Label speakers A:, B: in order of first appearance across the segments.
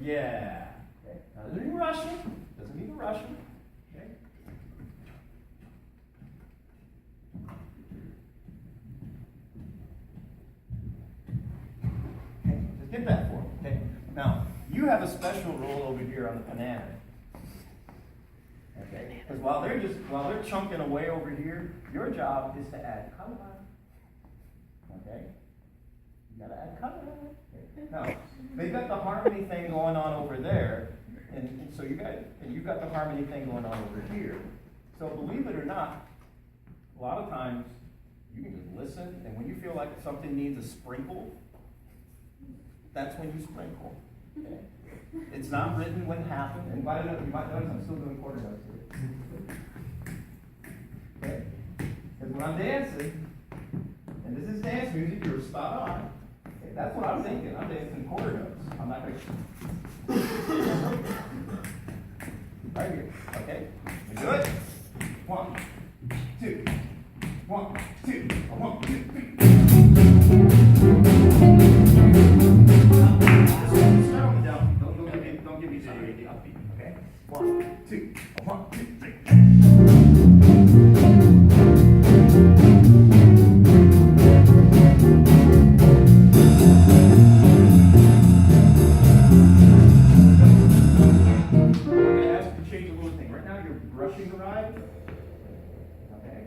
A: Yeah. Okay. Now, doesn't mean rushing. Doesn't mean rushing. Okay. Okay. Just get that for me. Okay. Now, you have a special role over here on the banana. Okay. Because while they're chunking away over here, your job is to add color. Okay. You gotta add color. Okay. Now, they've got the harmony thing going on over there, and so you've got the harmony thing going on over here. So believe it or not, a lot of times you can just listen, and when you feel like something needs a sprinkle, that's when you sprinkle. Okay. It's not written when it happened, and by the way, you might notice I'm still doing quarter notes here. Okay? Because when I'm dancing, and this is dance music, you're spot on. Okay, that's what I'm thinking. I'm dancing quarter notes. I'm not going to. Right here. Okay? You do it? 1, 2, 1, 2, 1, 2, 3. Don't give me the upbeat. Okay? 1, 2, 1, 2, 3. Brushing the ride, okay,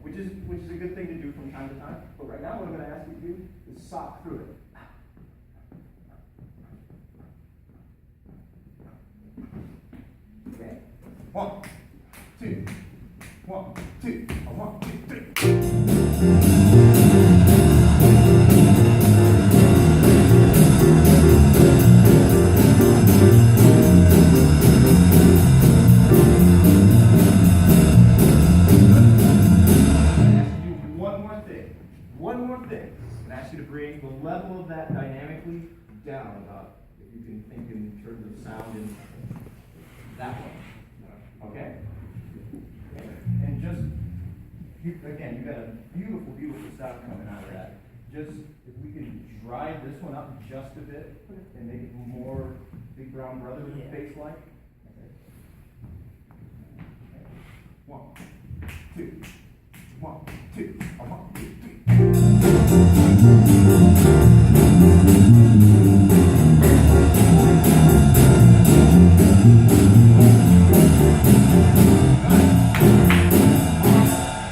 A: which is a good thing to do from time to time. But right now, what I'm going to ask you to do is sock through it. Okay, 1, 2, 1, 2, 1, 2, 3. Bring the level of that dynamically down about, if you can think in terms of sound in that way. Okay? And just, again, you got a beautiful, beautiful sound coming out of that. Just, if we can drive this one up just a bit and make it more Big Brown Brother bass-like. Okay. 1, 2, 1, 2, 1, 2, 3.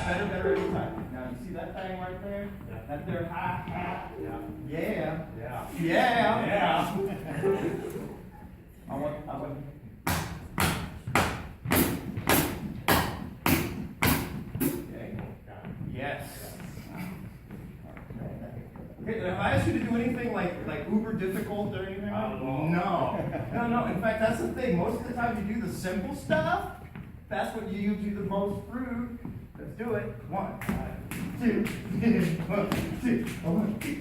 A: Better every time. Now you see that thing right there? Yeah. That there hat. Yeah. I want. Okay. Yes. Okay, if I ask you to do anything like uber difficult or anything? No. In fact, that's the thing. Most of the time you do the simple stuff. That's what you usually the most through. Let's do it. 1, 2, 1, 2, 1, 2.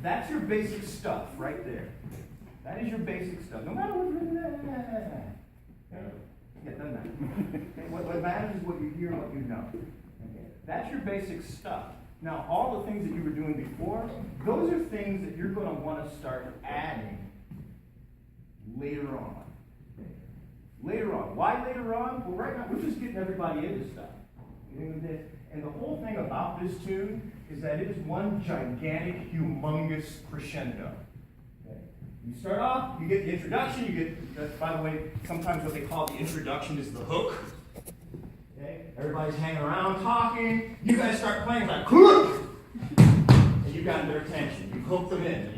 A: That's your basic stuff right there. That is your basic stuff. No matter what's written there. Yeah, doesn't matter. Okay, what matters is what you hear and what you know. Okay. That's your basic stuff. Now, all the things that you were doing before, those are things that you're going to want to start adding later on. Okay. Later on. Why later on? Well, right now, we're just getting everybody into stuff. And the whole thing about this tune is that it is one gigantic, humongous crescendo. Okay. You start off, you get the introduction, you get, by the way, sometimes what they call the introduction is the hook. Okay. Everybody's hanging around talking. You guys start playing like, and you've got their attention. You hook them in.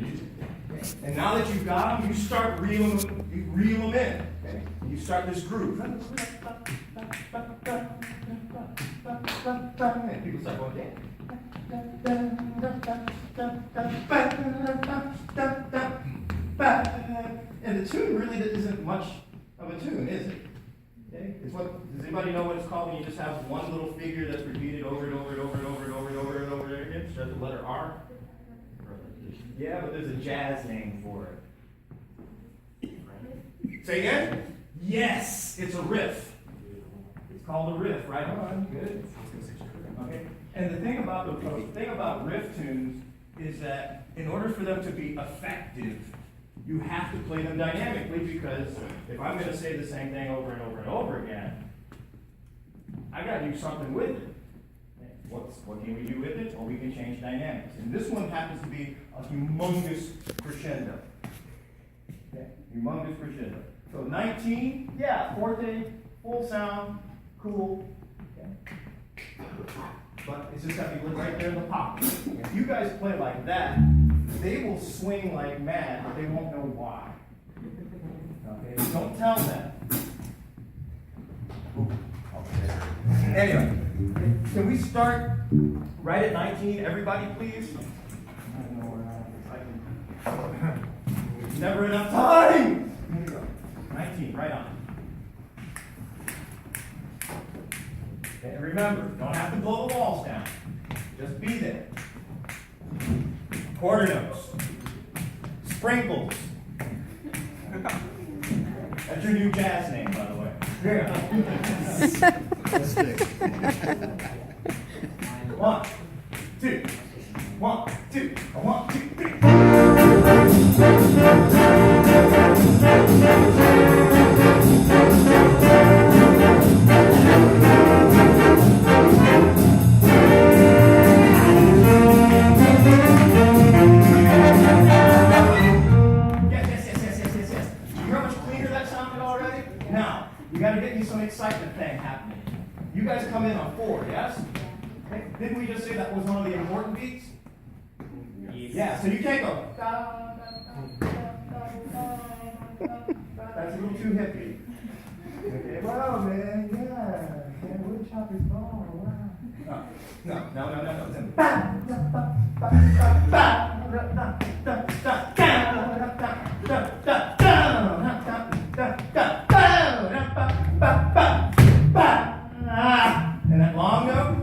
A: And now that you've got them, you start reeling them in. Okay. And you start this groove. And people start going, yeah. And And the tune really isn't much of a tune, is it? Okay. It's what, does anybody know what it's called when you just have one little figure that's repeated over and over and over and over and over and over and over again? It starts with the letter R. Yeah, but there's a jazz name for it. Say again? Yes, it's a riff. It's called a riff, right on. Good. Okay. And the thing about riff tunes is that in order for them to be effective, you have to play them dynamically, because if I'm going to say the same thing over and over and over again, I got to do something with it. What can we do with it? Well, we can change dynamics. And this one happens to be a humongous crescendo. Okay, humongous crescendo. So 19, yeah, forte, full sound, cool. Okay. But it's just got to be right there in the pocket. If you guys play like that, they will swing like mad, but they won't know why. Okay, don't tell them. Anyway, can we start right at 19, everybody, please? I don't know where I never enough time. Here we go. 19, right on. Okay, and remember, don't have to blow the walls down. Just be there. Quarter notes. Sprinkles. That's your new jazz name, by the way. Yeah. Let's stick. 1, 2. 1, 2. 1, 2, 3. You got to get me some excitement thing happening. You guys come in on 4, yes? Okay. Didn't we just say that was one of the important beats? Yes. Yeah, so you can't go. That's a little too hippie. Okay, wow, man, yeah. Wood chop is ball, wow. No. And that long note,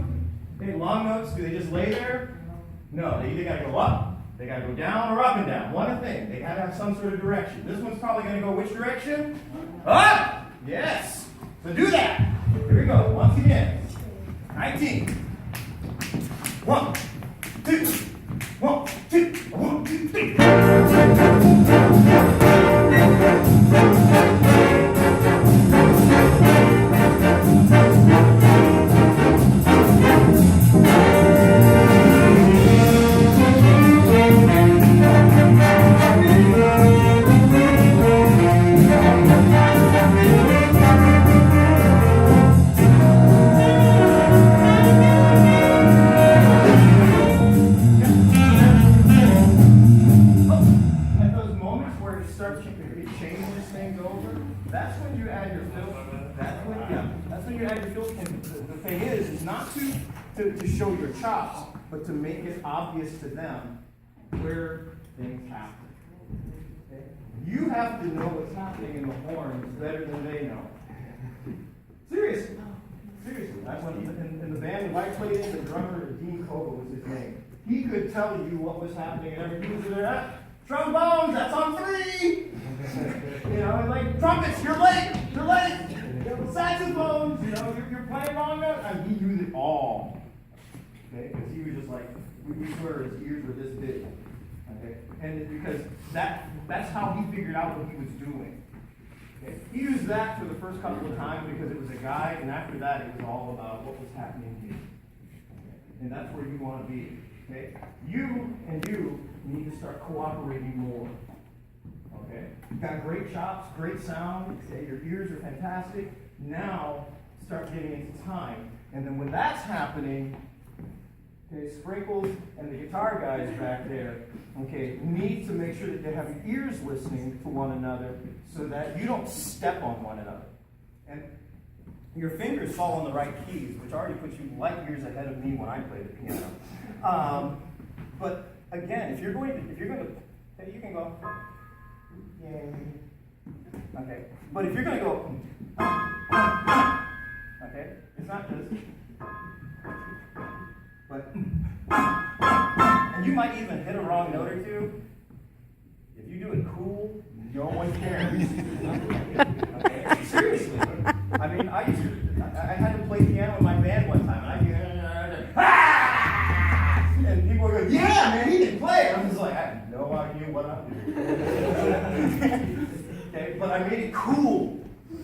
A: okay, long notes, do they just lay there? No, they either got to go up, they got to go down, or up and down. One thing, they got to have some sort of direction. This one's probably going to go which direction? Up! Yes! So do that. Here we go, once again. 19. 1, 2. 1, 2. 1, 2, 3. That's when you add your filter. That's when you add your filter. And the thing is not to show your chops, but to make it obvious to them where things happen. Okay? You have to know what's happening in the horns better than they know. Seriously. That's when in the band that I played in, the drummer, Dean Kogo was his name. He could tell you what was happening and everything was there. Trombones, that's on 3. You know, and like trumpets, you're late. Saxophones, you know, you're playing long notes. I mean, he knew it all. Okay, because he was just like, we swear his ears were this big. Okay, and because that's how he figured out what he was doing. Okay, he used that for the first couple of times because it was a guide, and after that it was all about what was happening here. Okay? And that's where you want to be. Okay, you need to start cooperating more. Okay, you've got great chops, great sound. Okay, your ears are fantastic. Now start getting into time, and then when that's happening, okay, Sprinkles and the guitar guys back there, okay, need to make sure that they have your ears listening to one another so that you don't step on one another. And your fingers fall on the right keys, which already puts you light years ahead of me when I play the piano. But again, if you're going to, hey, you can go. Yay. Okay? But if you're going to go, okay, it's not just, but, and you might even hit a wrong note or two. If you do it cool, no one cares. Okay? Seriously. I mean, I had to play piano in my band one time, and and people would go, yeah, man, he can play. I'm just like, I have no idea what I'm doing. Okay, but I made it cool.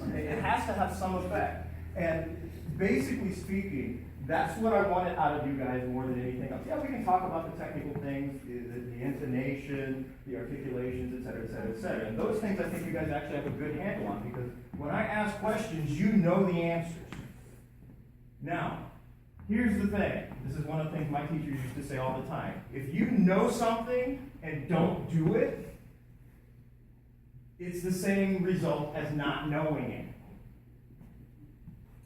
A: Okay? It has to have some effect. And basically speaking, that's what I wanted out of you guys more than anything else. Yeah, we can talk about the technical things, the intonation, the articulations, et cetera, et cetera, et cetera. And those things I think you guys actually have a good handle on, because when I ask questions, you know the answers. Now, here's the thing. This is one of the things my teachers used to say all the time. If you know something and don't do it, it's the same result as not knowing it.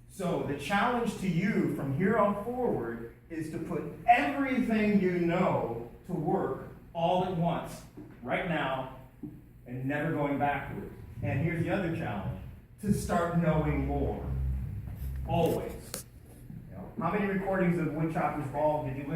A: So the challenge to you from here on forward is to put everything you know to work all at once, right now, and never going backwards. And here's the other challenge, to start knowing more, always. You know, how many recordings of Woodchopper's Ball did you listen to?